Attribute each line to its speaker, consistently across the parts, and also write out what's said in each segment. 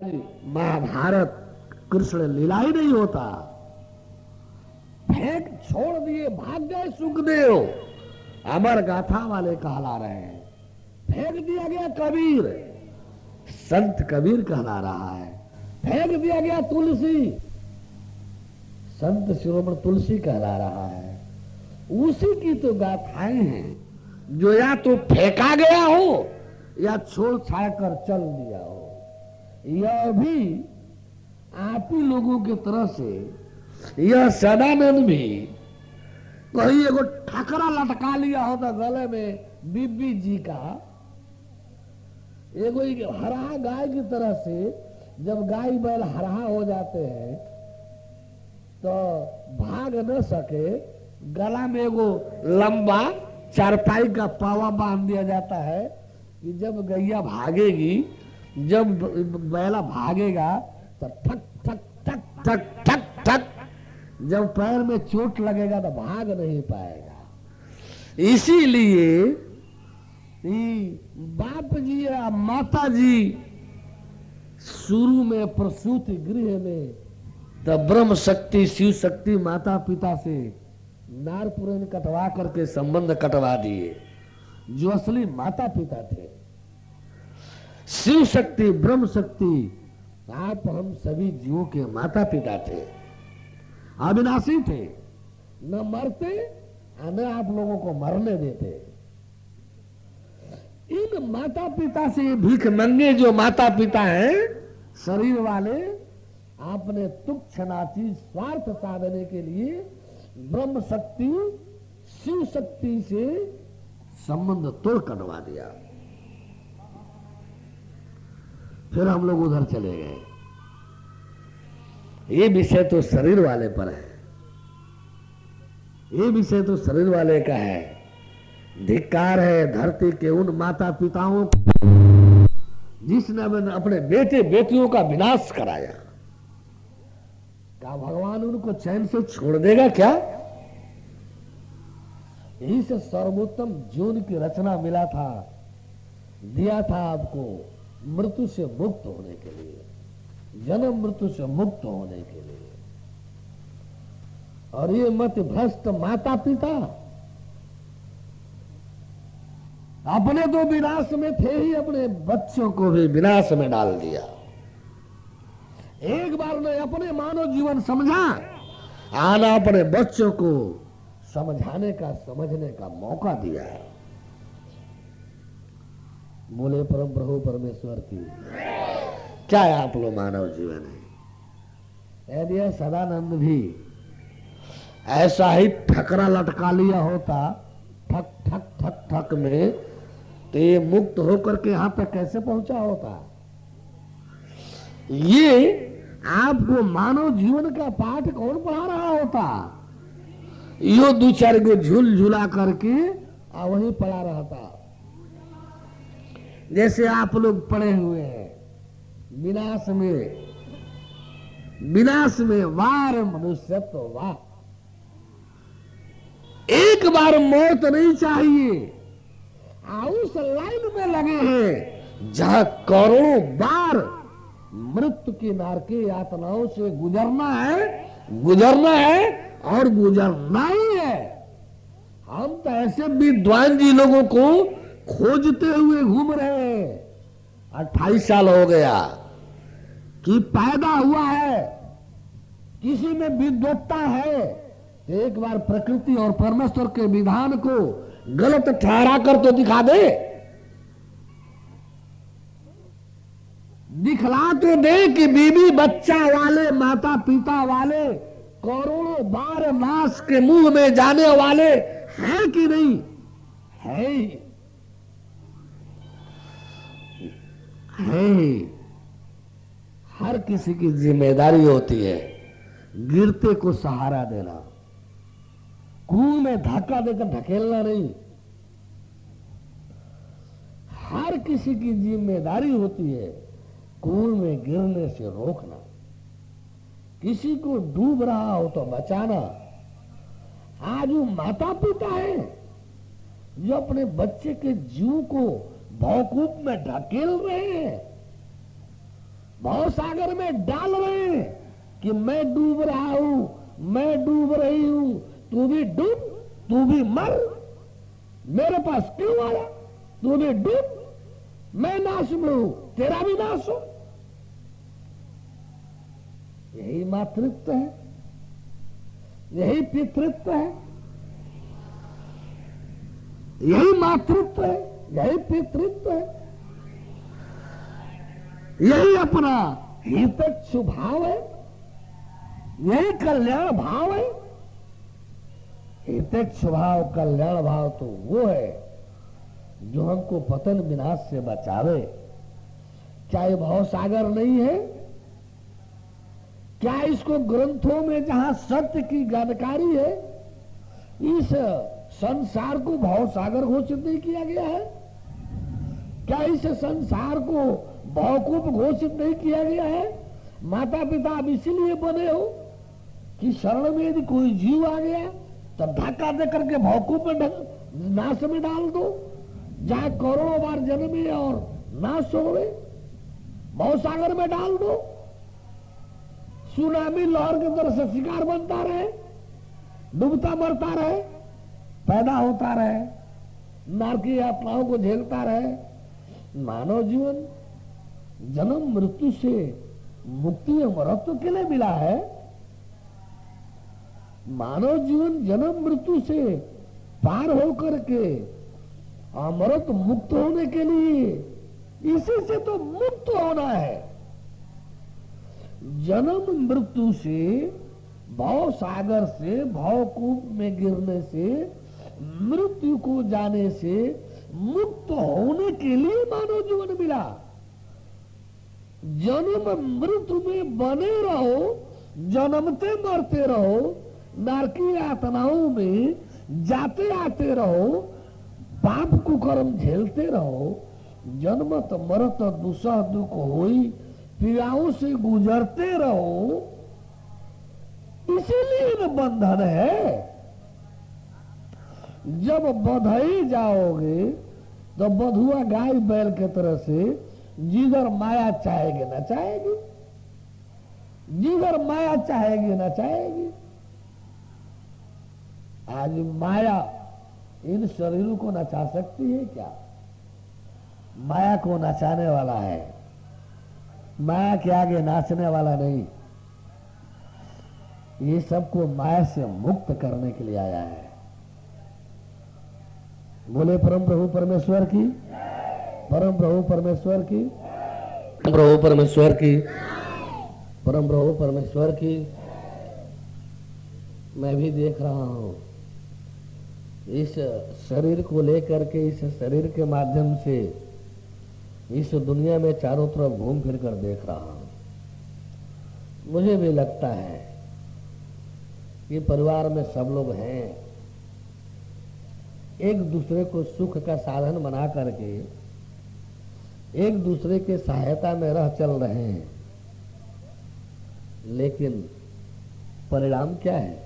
Speaker 1: महाभारत कृष्ण लीला ही नहीं होता। फेंक छोड़ दिए, भाग गए सुखदेव, अमर गाथा वाले कहला रहे हैं। फेंक दिया गया कबीर, संत कबीर कहला रहा है। फेंक दिया गया तुलसी, संत शिरोमणि तुलसी कहला रहा है। उसी की तो गाथाएं हैं जो या तो फेंका गया हो या छोड़ छाड़ कर चल दिया हो। यह भी आप ही लोगों की तरह से यह सदानंद भी कहीं एगो ठकरा लटका लिया होता गले में बीबी जी का, एगो हरा गाय की तरह से। जब गाय बैल हरा हो जाते हैं तो भाग न सके, गला में एगो लंबा चारपाई का पावा बांध दिया जाता है कि जब गैया भागेगी, जब बैला भागेगा तो ठक ठक ठक ठक ठक ठक, जब पैर में चोट लगेगा तो भाग नहीं पाएगा। इसीलिए बाप जी या माता जी शुरू में प्रसूति गृह में तो ब्रह्म शक्ति शिव शक्ति माता पिता से नार पुराण कटवा करके संबंध कटवा दिए। जो असली माता पिता थे, शिव शक्ति ब्रह्म शक्ति आप हम सभी जीवों के माता पिता थे, अविनाशी थे, न मरते न आप लोगों को मरने देते। इन माता पिता से भीख मंगे जो माता पिता हैं शरीर वाले, आपने तुच्छ नाची स्वार्थ साधने के लिए ब्रह्म शक्ति शिव शक्ति से संबंध तोड़ कटवा दिया। फिर हम लोग उधर चले गए। ये विषय तो शरीर वाले पर है, ये विषय तो शरीर वाले का है। धिक्कार है धरती के उन माता पिताओं जिसने अपने बेटे बेटियों का विनाश कराया। क्या भगवान उनको चैन से छोड़ देगा क्या? यही से सर्वोत्तम जीवन की रचना मिला था, दिया था आपको मृत्यु से मुक्त होने के लिए, जन्म मृत्यु से मुक्त होने के लिए। और ये मत भ्रष्ट माता पिता अपने तो विनाश में थे ही, अपने बच्चों को भी विनाश में डाल दिया। एक बार ने अपने मानव जीवन समझा, आना अपने बच्चों को समझाने का समझने का मौका दिया। बोले परम प्रभु परमेश्वर की क्या है आप लोग मानव जीवन है। यदि सदानंद भी ऐसा ही ठकरा लटका लिया होता ठक ठक ठक ठक में, तो ये मुक्त होकर के यहां तक कैसे पहुंचा होता। ये आपको मानव जीवन का पाठ कौन पढ़ा रहा होता। यो दो चार को झूल झूला करके वही पढ़ा रहता। जैसे आप लोग पड़े हुए हैं विनाश में वार मनुष्य तो वाह। एक बार मौत नहीं चाहिए, उस लाइन में लगे हैं जहां करोड़ों बार मृत्यु की नारकी यातनाओं से गुजरना है और गुजरना ही है। हम तो ऐसे विद्वान जी लोगों को खोजते हुए घूम रहे हैं। 28 साल हो गया कि पैदा हुआ है, किसी में विद्वत्ता है, तो एक बार प्रकृति और परमेश्वर के विधान को गलत ठहरा कर तो दिखा दे, दिखला तो दे कि बीबी बच्चा वाले माता पिता वाले करोड़ों बार नाश के मुंह में जाने वाले हैं कि नहीं है। हर किसी की जिम्मेदारी होती है गिरते को सहारा देना, कुएं में धक्का देकर ढकेलना नहीं। हर किसी की जिम्मेदारी होती है कुएं में गिरने से रोकना, किसी को डूब रहा हो तो बचाना। आज वो माता पिता है जो अपने बच्चे के जीव को भौकूप में ढकेल रहे हैं। भाव सागर में डाल रहे हैं कि मैं डूब रहा हूं, मैं डूब रही हूं, तू भी डूब, तू भी मर, मेरे पास क्यों आया, तू भी डूब, मैं नाश में हूं, तेरा भी नाश हो। यही मातृत्व है, यही पितृत्व है, यही मातृत्व है, यही पितृत्व है, यही अपना हितच्छ भाव है, यही कल्याण भाव है। हितच्छ भाव, कल्याण भाव तो वो है जो हमको पतन विनाश से बचावे। क्या ये भाव सागर नहीं है? क्या इसको ग्रंथों में जहां सत्य की जानकारी है, इस संसार को भाव सागर घोषित नहीं किया गया है? क्या इस संसार को भावकूप घोषित नहीं किया गया है? माता पिता अब इसीलिए बने हो कि शरण में यदि कोई जीव आ गया तो धक्का दे करके भावकूप में नाश में डाल दो, जहां करोड़ों बार जन्मे और नाश हो गए, भाव सागर में डाल दो। सुनामी लहर के तरह से शिकार बनता रहे, डूबता मरता रहे, पैदा होता रहे, नारकीय यातनाओं को झेलता रहे। मानव जीवन जन्म मृत्यु से मुक्ति अमरत्व के लिए मिला है। मानव जीवन जन्म मृत्यु से पार होकर के अमरत्व मुक्त होने के लिए इसी से तो मुक्त होना है। जन्म मृत्यु से, भाव सागर से, भावकूप में गिरने से, मृत्यु को जाने से मुक्त होने के लिए मानव जीवन मिला। जन्म मृत्यु में बने रहो, जन्मते मरते रहो, नारकीय यातनाओं में जाते आते रहो, पाप कुकर्म झेलते रहो, जन्मत मरत दुसह दुख होई, पीड़ाओं से गुजरते रहो, इसीलिए न बंधन है। जब बधाई जाओगे तो बधुआ गाय बैल के तरह से जिगर माया चाहेगी ना चाहेगी, जिगर माया चाहेगी ना चाहेगी। आज माया इन शरीरों को नचा सकती है क्या? माया को नचाने वाला है, माया के आगे नाचने वाला नहीं। ये सबको माया से मुक्त करने के लिए आया है। बोले परम प्रभु परमेश्वर की, परम प्रभु परमेश्वर की, प्रभु परमेश्वर की, परम प्रभु परमेश्वर की। मैं भी देख रहा हूं इस शरीर को लेकर के, इस शरीर के माध्यम से इस दुनिया में चारों तरफ घूम फिर कर देख रहा हूं। मुझे भी लगता है कि परिवार में सब लोग हैं, एक दूसरे को सुख का साधन बना करके एक दूसरे के सहायता में रह चल रहे हैं, लेकिन परिणाम क्या है?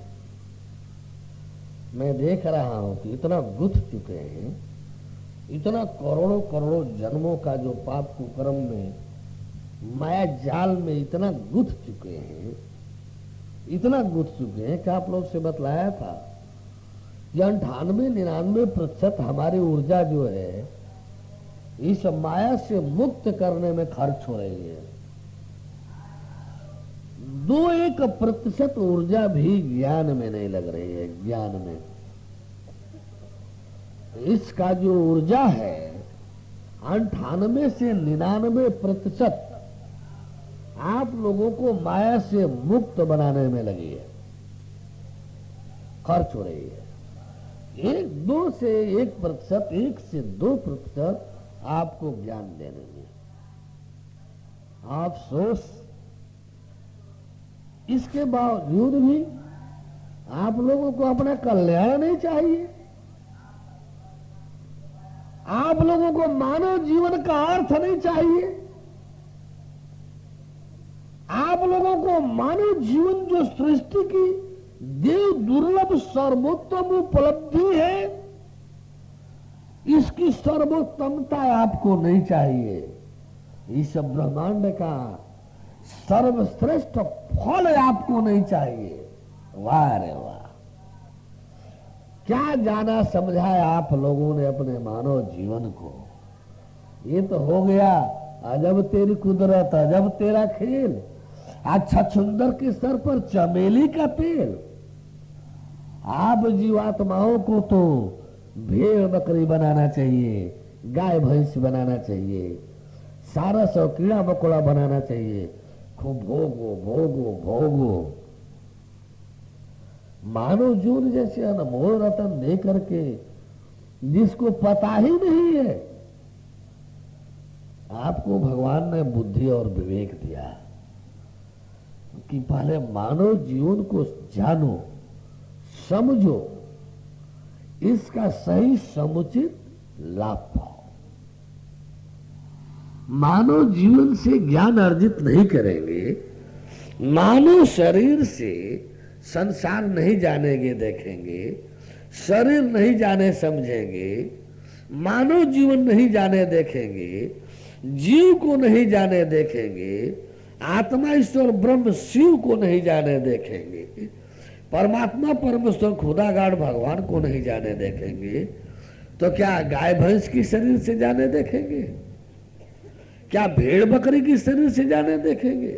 Speaker 1: मैं देख रहा हूं कि इतना गुथ चुके हैं, इतना करोड़ों करोड़ों जन्मों का जो पाप कुकर्म में, माया जाल में इतना गुथ चुके हैं, इतना गुथ चुके हैं कि आप लोग से बतलाया था कि 98-99% हमारी ऊर्जा जो है इस माया से मुक्त करने में खर्च हो रही है। 2-1% ऊर्जा भी ज्ञान में नहीं लग रही है। ज्ञान में इसका जो ऊर्जा है 98 से 99% आप लोगों को माया से मुक्त बनाने में लगी है, खर्च हो रही है। 1-2 से 1%, 1 से 2% आपको ज्ञान देने में। अफसोस, इसके बावजूद भी आप लोगों को अपना कल्याण नहीं चाहिए। आप लोगों को मानव जीवन का अर्थ नहीं चाहिए। आप लोगों को मानव जीवन जो सृष्टि की देव दुर्लभ सर्वोत्तम उपलब्धि है, इसकी सर्वोत्तमता आपको नहीं चाहिए। इस ब्रह्मांड का सर्वश्रेष्ठ फल आपको नहीं चाहिए। वाह रे वाह, क्या जाना समझा है आप लोगों ने अपने मानव जीवन को। ये तो हो गया अजब तेरी कुदरत, अजब तेरा खेल। अच्छा छछूंदर के सर पर चमेली का तेल। आप जीवात्माओं को तो भेड़ बकरी बनाना चाहिए, गाय भैंस बनाना चाहिए, सारस और कीड़ा मकोड़ा बनाना चाहिए। खूब भोगो भोगो भोगो। मानव जीवन जैसे अनमोल रतन दे करके जिसको पता ही नहीं है, आपको भगवान ने बुद्धि और विवेक दिया कि पहले मानव जीवन को जानो, समझो, इसका सही समुचित लाभ पाओ। मानव जीवन से ज्ञान अर्जित नहीं करेंगे, मानव शरीर से संसार नहीं जानेंगे देखेंगे, शरीर नहीं जाने समझेंगे, मानव जीवन नहीं जाने देखेंगे, जीव को नहीं जाने देखेंगे, आत्मा ईश्वर ब्रह्म शिव को नहीं जाने देखेंगे, परमात्मा परमेश्वर खुदागाड़ भगवान को नहीं जाने देखेंगे, तो क्या गाय भैंस की शरीर से जाने देखेंगे? क्या भेड़ बकरी की शरीर से जाने देखेंगे?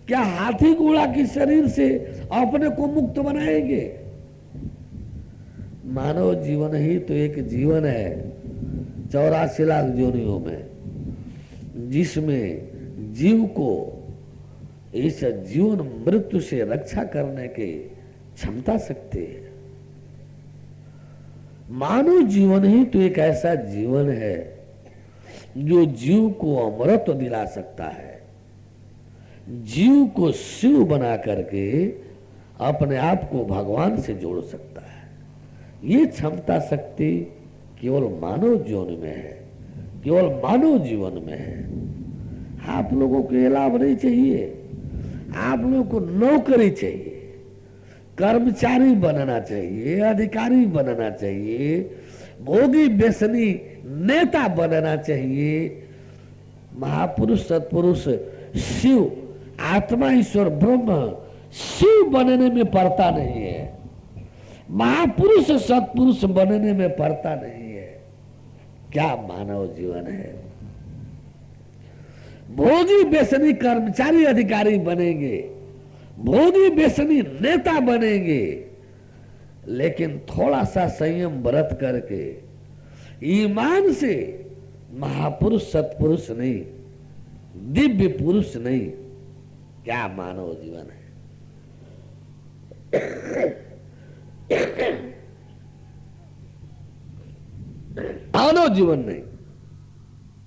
Speaker 1: क्या हाथी घोड़ा की शरीर से अपने को मुक्त बनाएंगे? मानव जीवन ही तो एक जीवन है 84 लाख योनियों में, जिसमें जीव को इस जीवन मृत्यु से रक्षा करने की क्षमता शक्ति है। मानव जीवन ही तो एक ऐसा जीवन है जो जीव को अमृत दिला सकता है, जीव को शिव बना करके अपने आप को भगवान से जोड़ सकता है। ये क्षमता शक्ति केवल मानव जीवन में है, केवल मानव जीवन में है। आप लोगों को ये लाभ नहीं चाहिए, आप लोगों को नौकरी चाहिए, कर्मचारी बनना चाहिए, अधिकारी बनना चाहिए, भोगी व्यसनी नेता बनना चाहिए। महापुरुष सत्पुरुष शिव आत्मा ईश्वर ब्रह्म शिव बनने में पड़ता नहीं है, महापुरुष सत्पुरुष बनने में पड़ता नहीं है। क्या मानव जीवन है। भोगी व्यसनी कर्मचारी अधिकारी बनेंगे, भोगी व्यसनी नेता बनेंगे, लेकिन थोड़ा सा संयम बरत करके ईमान से महापुरुष सत्पुरुष नहीं, दिव्य पुरुष नहीं। क्या मानव जीवन है। मानव जीवन नहीं।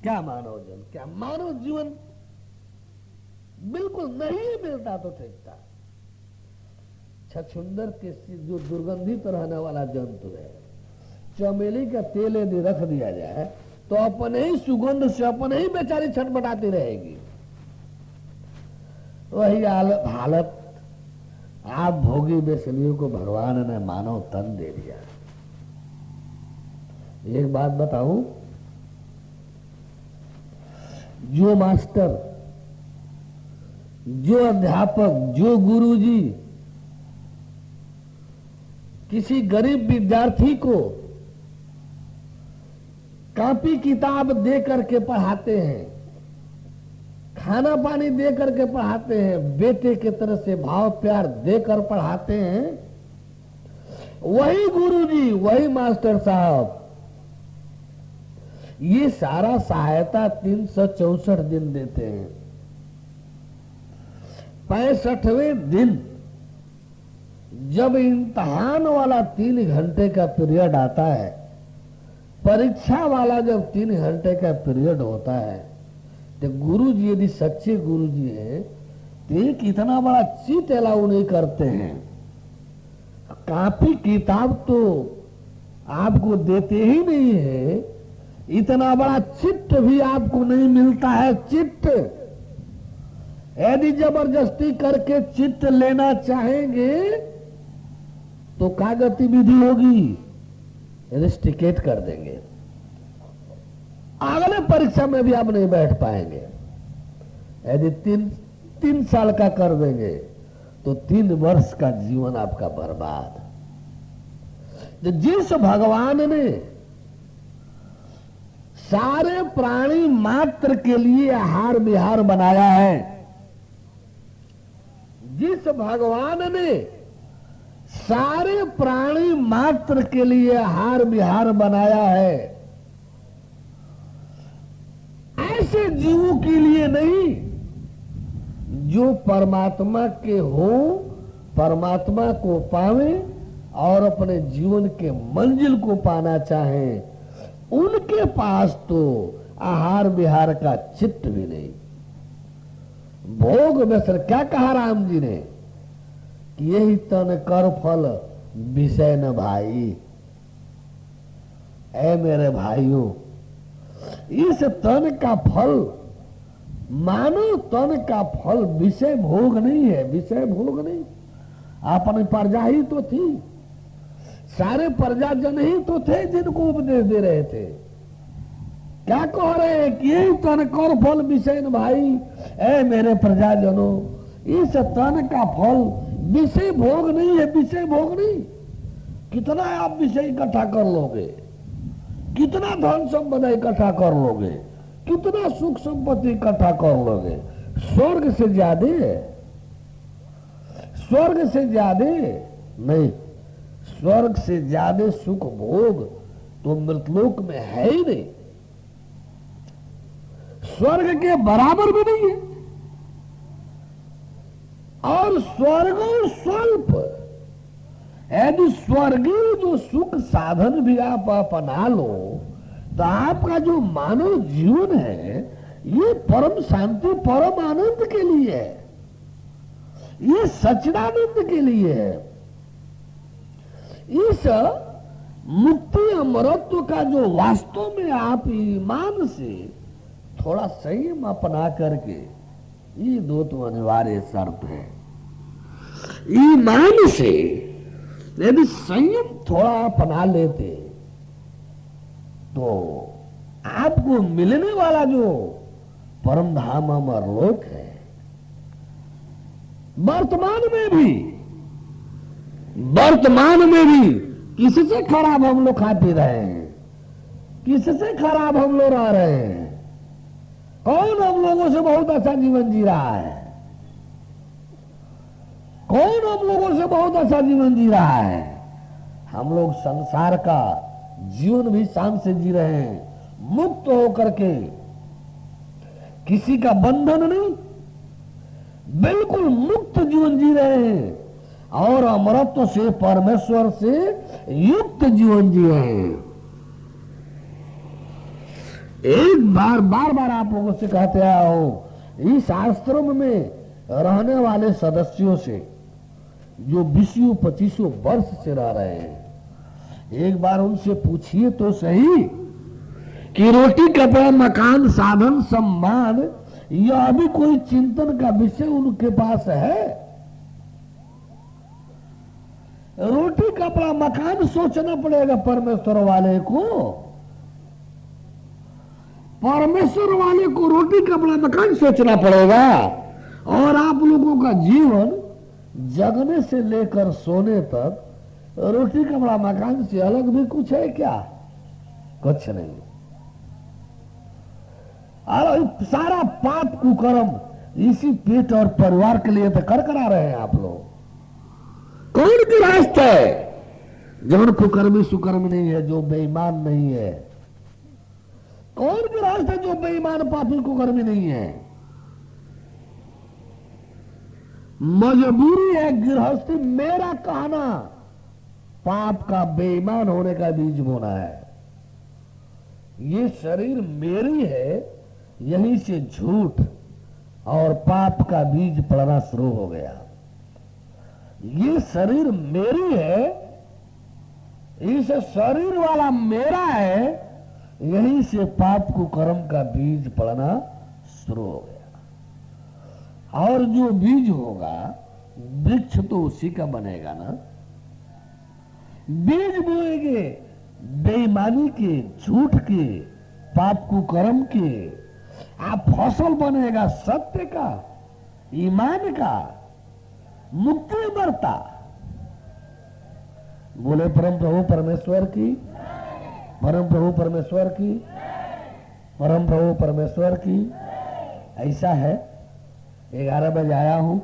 Speaker 1: क्या मानव जीवन, क्या मानव जीवन बिल्कुल नहीं मिलता तो ठीक था। छछूंदर के जो दुर्गंधित रहने वाला जंतु है, चमेली का तेल यदि रख दिया जाए तो अपने ही सुगंध से अपने ही बेचारी छटपटाती रहेगी। वही हालत आप भोगी बेसनियों को भगवान ने मानव तन दे दिया। एक बात बताऊं, जो मास्टर, जो अध्यापक, जो गुरुजी किसी गरीब विद्यार्थी को कॉपी किताब दे करके पढ़ाते हैं, खाना पानी दे करके पढ़ाते हैं, बेटे की तरह से भाव प्यार देकर पढ़ाते हैं, वही गुरुजी, वही मास्टर साहब ये सारा सहायता 364 दिन देते हैं। 65वें दिन जब इम्तहान वाला 3 घंटे का पीरियड आता है, परीक्षा वाला जब 3 घंटे का पीरियड होता है, तो गुरुजी यदि सच्चे गुरुजी हैं तो एक इतना बड़ा चीट अलाउ नहीं करते हैं। कॉपी किताब तो आपको देते ही नहीं है, इतना बड़ा चिट्ठ भी आपको नहीं मिलता है। चिट्ठ यदि जबरदस्ती करके चिट्ठ लेना चाहेंगे तो क्या गतिविधि होगी, रिस्ट्रिकेट कर देंगे, अगले परीक्षा में भी आप नहीं बैठ पाएंगे। यदि 3 साल का कर देंगे तो 3 वर्ष का जीवन आपका बर्बाद। तो जिस भगवान ने सारे प्राणी मात्र के लिए आहार विहार बनाया है, जिस भगवान ने सारे प्राणी मात्र के लिए आहार विहार बनाया है, ऐसे जीवों के लिए नहीं जो परमात्मा के हो, परमात्मा को पावे और अपने जीवन के मंजिल को पाना चाहें, उनके पास तो आहार विहार का चित्त भी नहीं। भोग व्यसन क्या कहा राम जी ने कि यही तन कर फल विषय न भाई। ऐ मेरे भाइयों, इस तन का फल, मानव तन का फल विषय भोग नहीं है, विषय भोग नहीं। अपनी प्रजा ही तो थी, सारे प्रजाजन ही तो थे जिनको उपदेश दे रहे थे। क्या कह रहे हैं कि यही तन कर फल विषय न भाई। ऐ मेरे प्रजाजनों, इस तन का फल विषय भोग नहीं है, विषय भोग नहीं। कितना आप विषय इकट्ठा कर लोगे, कितना धन संपदा इकट्ठा कर लोगे, कितना सुख संपत्ति इकट्ठा कर लोगे, स्वर्ग से ज्यादा, स्वर्ग से ज्यादा नहीं। स्वर्ग से ज्यादा सुख भोग तो मृतलोक में है ही नहीं, स्वर्ग के बराबर भी नहीं है। और स्वर्ग स्वल्प, यदि स्वर्गीय जो सुख साधन भी आप अपना लो तो आपका जो मानव जीवन है ये परम शांति, परम आनंद के लिए है, ये सच्चिदानंद के लिए है। इस मुक्ति अमरत्व का जो वास्तव में आप ईमान से थोड़ा संयम अपना करके, ये दो तो अनिवार्य शर्त है। ईमान से यदि संयम थोड़ा अपना लेते तो आपको मिलने वाला जो परम धाम अमर लोक है, वर्तमान में भी किससे खराब हम लोग खा पी रहे हैं, किससे खराब हम लोग रह रहे हैं। कौन हम लोगों से बहुत अच्छा जीवन जी रहा है, कौन हम लोगों से बहुत अच्छा जीवन जी रहा है। हम लोग संसार का जीवन भी शान से जी रहे हैं, मुक्त होकर के, किसी का बंधन नहीं, बिल्कुल मुक्त जीवन जी रहे हैं और अमरत्व से, परमेश्वर से युक्त जीवन जी रहे हैं। एक बार बार आप लोगों से कहते आया हूं, इस आश्रम में रहने वाले सदस्यों से जो 20-25 वर्ष से रह रहे हैं, एक बार उनसे पूछिए तो सही कि रोटी कपड़ा मकान साधन सम्मान यह भी कोई चिंतन का विषय उनके पास है। रोटी कपड़ा मकान सोचना पड़ेगा परमेश्वर वाले को, परमेश्वर वाले को रोटी कपड़ा मकान सोचना पड़ेगा। और आप लोगों का जीवन जगने से लेकर सोने तक रोटी कपड़ा मकान से अलग भी कुछ है क्या? कुछ नहीं। और सारा पाप कुकर्म इसी पेट और परिवार के लिए तो कर करा रहे हैं आप लोग। कौन गृहस्थ है जो कुकर्मी सुकर्मी नहीं है, जो बेईमान नहीं है? कौन गृहस्थ है जो बेईमान पापी कुकर्मी नहीं है? मजबूरी है गृहस्थी, मेरा कहना, पाप का बेईमान होने का बीज बोना है। ये शरीर मेरी है, यहीं से झूठ और पाप का बीज पड़ना शुरू हो गया। ये शरीर मेरी है, इस शरीर वाला मेरा है, यहीं से पाप को कर्म का बीज पड़ना शुरू हो गया। और जो बीज होगा वृक्ष तो उसी का बनेगा ना। बीज बोएंगे बेईमानी के, झूठ के, पाप को कर्म के, आप फसल बनेगा सत्य का। ईमान का, मुक्ति बरता। बोले परम प्रभु परमेश्वर की, परम प्रभु परमेश्वर की, परम प्रभु परमेश्वर की। ऐसा है, 11 बजे आया हूं,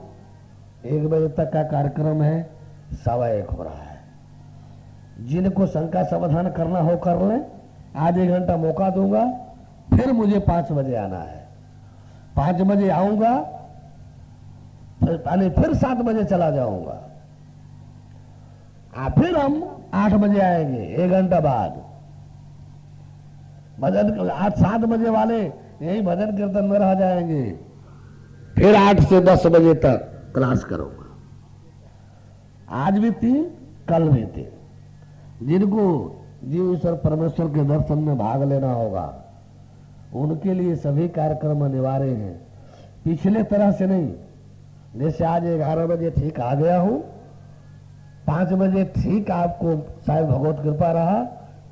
Speaker 1: 1 बजे तक का कार्यक्रम है, 1:15 हो रहा है। जिनको शंका समाधान करना हो कर लें, आधे घंटा मौका दूंगा। फिर मुझे 5 बजे आना है, 5 बजे आऊंगा, फिर 7 बजे चला जाऊंगा। फिर हम 8 बजे आएंगे, 1 घंटा बाद। भजन 8-7 बजे वाले यही भजन कीर्तन में रह जाएंगे। फिर 8 से 10 बजे तक क्लास करूंगा। आज भी 3, कल भी 3। जिनको जीव ईश्वर परमेश्वर के दर्शन में भाग लेना होगा, उनके लिए सभी कार्यक्रम अनिवार्य हैं। पिछले तरह से नहीं, जैसे आज 11 बजे ठीक आ गया हूं, 5 बजे ठीक आपको शायद भगवत कृपा रहा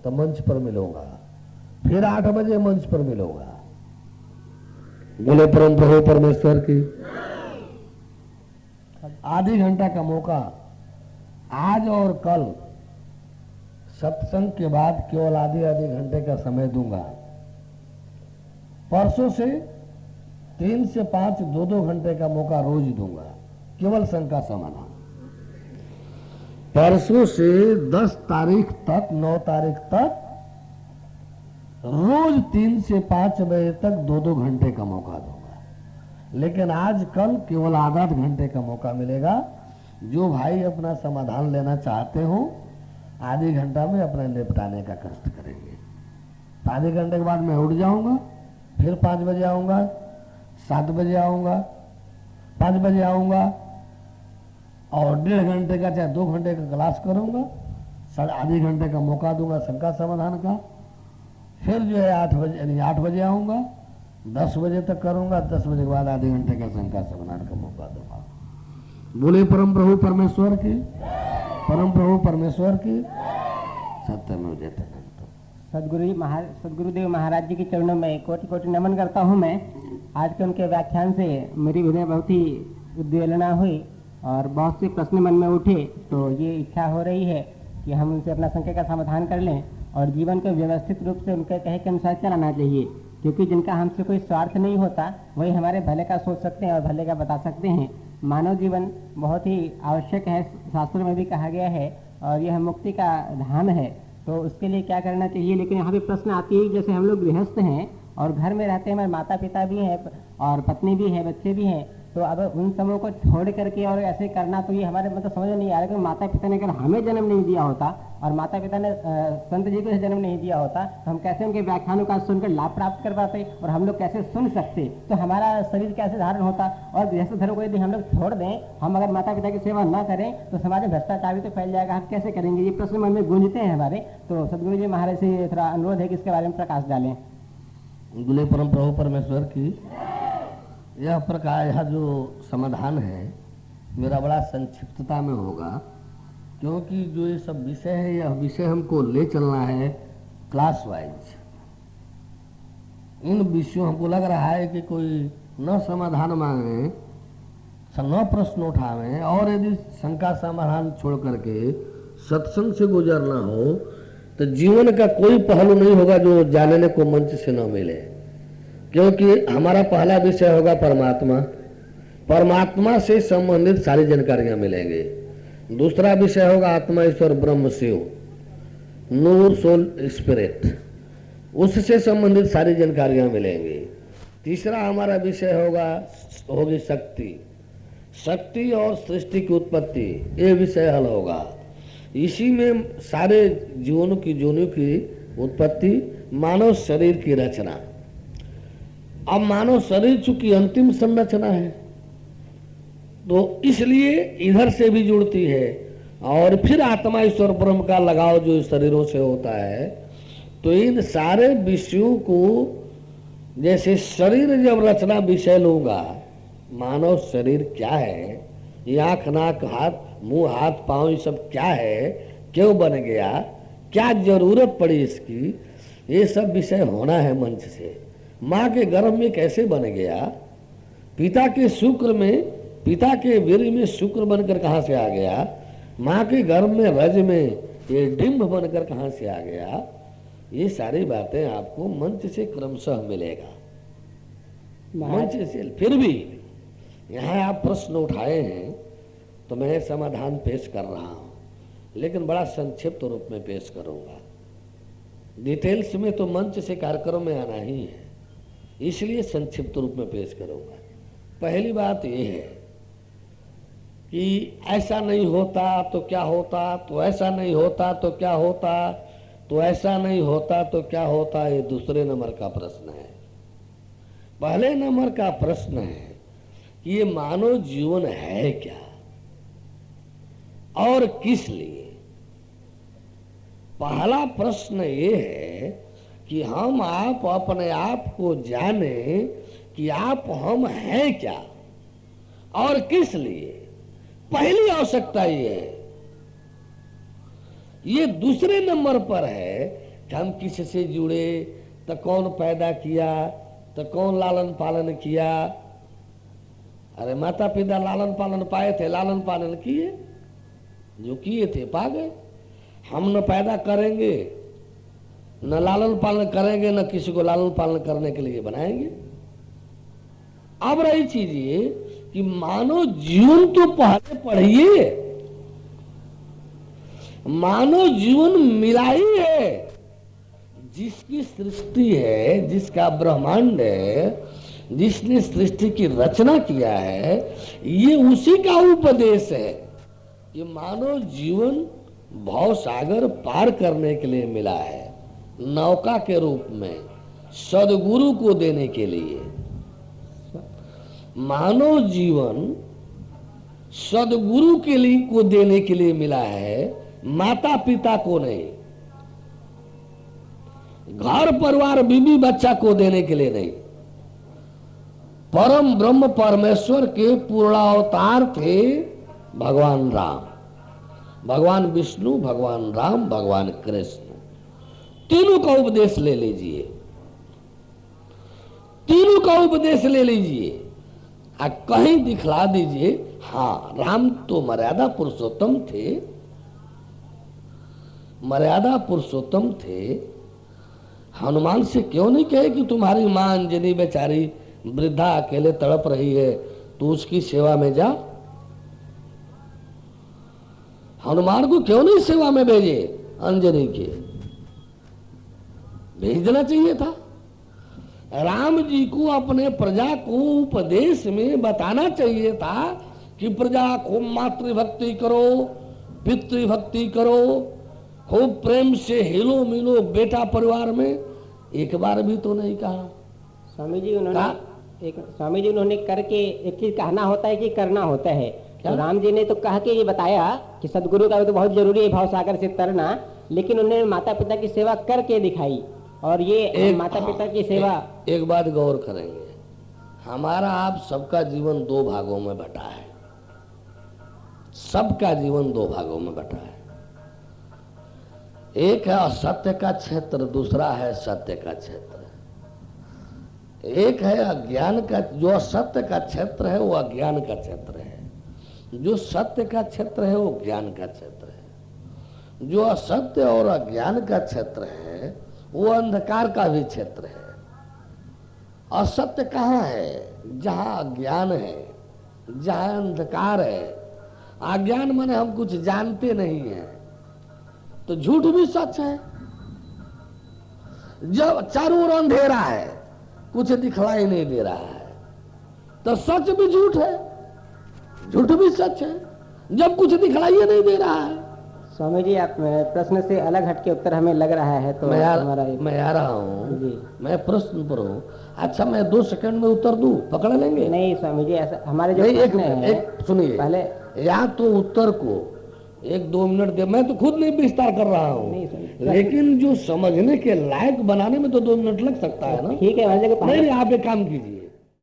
Speaker 1: तो मंच पर मिलूंगा, फिर 8 बजे मंच पर मिलूंगा। बोले परम प्रभु परमेश्वर की। आधे घंटा का मौका आज और कल सत्संग के बाद केवल आधे घंटे का समय दूंगा। परसों से 3 से 5 2-2 घंटे का मौका रोज दूंगा, केवल शंका समाधान। परसों से 10 तारीख तक, 9 तारीख तक रोज 3 से 5 बजे तक 2-2 घंटे का मौका दूंगा। लेकिन आज कल केवल आधा घंटे का मौका मिलेगा। जो भाई अपना समाधान लेना चाहते हो, आधे घंटा में अपना निपटाने का कष्ट करेंगे। आधे घंटे के बाद मैं उठ जाऊंगा, फिर 5 बजे आऊंगा, 7 बजे आऊंगा, 5 बजे आऊंगा और 1.5 घंटे का चाहे 2 घंटे का क्लास करूंगा। आधे घंटे का मौका दूंगा शंका समाधान का। फिर जो है 8 बजे, यानी 8 बजे आऊंगा, 10 बजे तक करूंगा। 10 बजे के बाद आधे घंटे का शंका समाधान का मौका दूंगा। बोले परम प्रभु परमेश्वर की, परम प्रभु परमेश्वर की। सत्यमेव जयते।
Speaker 2: सदगुरुदेव महाराज जी के चरणों में कोटि कोटि नमन करता हूँ मैं। आज के उनके व्याख्यान से मेरी हृदय बहुत ही उद्वेलना हुई और बहुत से प्रश्न मन में उठे। तो ये इच्छा हो रही है कि हम उनसे अपना संकट का समाधान कर लें और जीवन को व्यवस्थित रूप से उनके कहे के अनुसार चलाना चाहिए। क्योंकि जिनका हमसे कोई स्वार्थ नहीं होता, वही हमारे भले का सोच सकते हैं और भले का बता सकते हैं। मानव जीवन बहुत ही आवश्यक है, शास्त्रों में भी कहा गया है, और यह मुक्ति का धाम है। तो उसके लिए क्या करना चाहिए। लेकिन यहाँ पे प्रश्न आती है, जैसे हम लोग गृहस्थ हैं और घर में रहते हैं, हमारे माता पिता भी हैं और पत्नी भी है, बच्चे भी हैं, तो अब उन सबों को छोड़ करके और ऐसे करना, तो ये हमारे मतलब समझ नहीं आ रहा। कि माता पिता ने अगर हमें जन्म नहीं दिया होता और माता पिता ने संत जी को जन्म नहीं दिया होता, तो हम कैसे उनके व्याख्यानों का सुनकर लाभ प्राप्त कर पाते और हम लोग कैसे सुन सकते, तो हमारा शरीर कैसे धारण होता। और गृहस्थ धर्म को यदि हम लोग छोड़ दें, हम अगर माता पिता की सेवा न करें, तो समाज में भ्रष्टाचार भी तो फैल जाएगा। हम कैसे करेंगे। ये प्रश्न मन में गूंजते हैं हमारे। तो सदगुरु जी महाराज से थोड़ा अनुरोध है कि इसके बारे में प्रकाश डालें।
Speaker 1: बोले परम प्रभु परमेश्वर की। यह प्रकार, यह जो समाधान है मेरा बड़ा संक्षिप्तता में होगा, क्योंकि जो ये सब विषय है, यह विषय हमको ले चलना है क्लास वाइज। इन विषयों हमको लग रहा है कि कोई न समाधान मांगे, न प्रश्न उठावे, और यदि शंका समाधान छोड़ करके सत्संग से गुजरना हो, तो जीवन का कोई पहलू नहीं होगा जो जानने को मंच से न मिले। क्योंकि हमारा पहला विषय होगा परमात्मा। परमात्मा से संबंधित सारी जानकारियां मिलेंगी। दूसरा विषय होगा आत्मा ईश्वर ब्रह्म शिव, नूर सोल स्पिरिट, उससे संबंधित सारी जानकारियां मिलेंगी। तीसरा हमारा विषय होगी शक्ति, शक्ति और सृष्टि की उत्पत्ति, ये विषय हल होगा। इसी में सारे जीवनों की जोनियों की उत्पत्ति, मानव शरीर की रचना। अब मानव शरीर चूंकि अंतिम संरचना है, तो इसलिए इधर से भी जुड़ती है। और फिर आत्मा ईश्वर ब्रह्म का लगाव जो शरीरों से होता है, तो इन सारे विषयों को, जैसे शरीर जब रचना विषय लूंगा, मानव शरीर क्या है, ये आँख नाक हाथ मुंह हाथ पांव ये सब क्या है, क्यों बन गया, क्या जरूरत पड़ी इसकी, ये सब विषय होना है मंच से। माँ के गर्भ में कैसे बन गया, पिता के शुक्र में, पिता के वीर्य में शुक्र बनकर कहां से आ गया, माँ के गर्भ में रज में ये डिंब बनकर कहां से आ गया, ये सारी बातें आपको मंच से क्रमशः मिलेगा। मंच से फिर भी यहाँ आप प्रश्न उठाए हैं तो मैं समाधान पेश कर रहा हूं, लेकिन बड़ा संक्षिप्त रूप में पेश करूंगा। डिटेल्स में तो मंच से कार्यक्रम में आना ही है, इसलिए संक्षिप्त रूप में पेश करूंगा। पहली बात यह है कि ऐसा नहीं होता तो क्या होता, तो ऐसा नहीं होता तो क्या होता, तो ऐसा नहीं होता तो क्या होता, ये दूसरे नंबर का प्रश्न है। पहले नंबर का प्रश्न है कि ये मानव जीवन है क्या और किस लिए। पहला प्रश्न ये है कि हम आप अपने आप को जाने कि आप हम हैं क्या और किस लिए। पहली आवश्यकता ये है। ये दूसरे नंबर पर है कि हम किससे जुड़े, तो कौन पैदा किया, तो कौन लालन पालन किया। अरे माता पिता लालन पालन पाए थे, लालन पालन किए, जो किए थे पा गए। हम न पैदा करेंगे, न लालन पालन करेंगे, न किसी को लालन पालन करने के लिए बनाएंगे। अब रही चीज ये कि मानव जीवन तो पहले पढ़िए। मानव जीवन मिला ही है, जिसकी सृष्टि है, जिसका ब्रह्मांड है, जिसने सृष्टि की रचना किया है, ये उसी का उपदेश है। ये मानव जीवन भव सागर पार करने के लिए मिला है, नौका के रूप में सदगुरु को देने के लिए। मानव जीवन सदगुरु के लिए को देने के लिए मिला है, माता पिता को नहीं, घर परिवार बीवी बच्चा को देने के लिए नहीं। परम ब्रह्म परमेश्वर के पूर्णावतार थे भगवान राम, भगवान विष्णु, भगवान राम, भगवान कृष्ण। तीनों का उपदेश ले लीजिए, तीनों का उपदेश ले लीजिए। कहीं दिखला दीजिए हाँ राम तो मर्यादा पुरुषोत्तम थे, मर्यादा पुरुषोत्तम थे। हनुमान से क्यों नहीं कहे कि तुम्हारी मां अंजनी बेचारी वृद्धा अकेले तड़प रही है, तो उसकी सेवा में जा। हनुमान को क्यों नहीं सेवा में भेजे, अंजनी के भेज देना चाहिए था। राम जी को अपने प्रजा को उपदेश में बताना चाहिए था कि प्रजा खूब मातृभक्ति करो, पितृभक्ति करो, खूब प्रेम से हिलो मिलो बेटा परिवार में। एक बार भी तो नहीं कहा।
Speaker 2: स्वामी जी उन्होंने करके एक चीज कहना होता है कि करना होता है। तो राम जी ने तो कहा कि ये बताया कि सदगुरु का तो बहुत जरूरी है भाव सागर से तरना, लेकिन उन्होंने माता पिता की सेवा करके दिखाई। और ये माता पिता की सेवा
Speaker 1: एक बात गौर करेंगे, हमारा आप सबका जीवन दो भागों में बटा है। सबका जीवन दो भागों में बटा है। एक है असत्य का क्षेत्र, दूसरा है सत्य का क्षेत्र। एक है अज्ञान का, जो असत्य का क्षेत्र है वो अज्ञान का क्षेत्र है, जो सत्य का क्षेत्र है वो ज्ञान का क्षेत्र है। जो असत्य और अज्ञान का क्षेत्र है वो अंधकार का भी क्षेत्र है। असत्य कहाँ है? जहाँ अज्ञान है, जहाँ अंधकार है। अज्ञान माने हम कुछ जानते नहीं हैं, तो झूठ भी सच है। जब चारों ओर अंधेरा है, कुछ दिखलाई नहीं दे रहा है, तो सच भी झूठ है, झूठ भी सच है जब कुछ दिखलाई नहीं दे रहा है।
Speaker 2: स्वामी जी आप प्रश्न से अलग हटके उत्तर हमें लग रहा है, तो
Speaker 1: मैं आ रहा हूँ, मैं प्रश्न पर हूँ। अच्छा मैं 2 सेकंड में उत्तर दूं, पकड़ लेंगे?
Speaker 2: नहीं स्वामी जी, ऐसा हमारे जो प्रश्न है,
Speaker 1: एक सुनिए,
Speaker 2: पहले
Speaker 1: या तो उत्तर को 1-2 मिनट दे। मैं तो खुद नहीं विस्तार कर रहा हूँ, लेकिन जो समझने के लायक बनाने में तो 2 मिनट लग सकता है ना।
Speaker 2: ठीक है,
Speaker 1: नहीं आप एक काम कीजिए,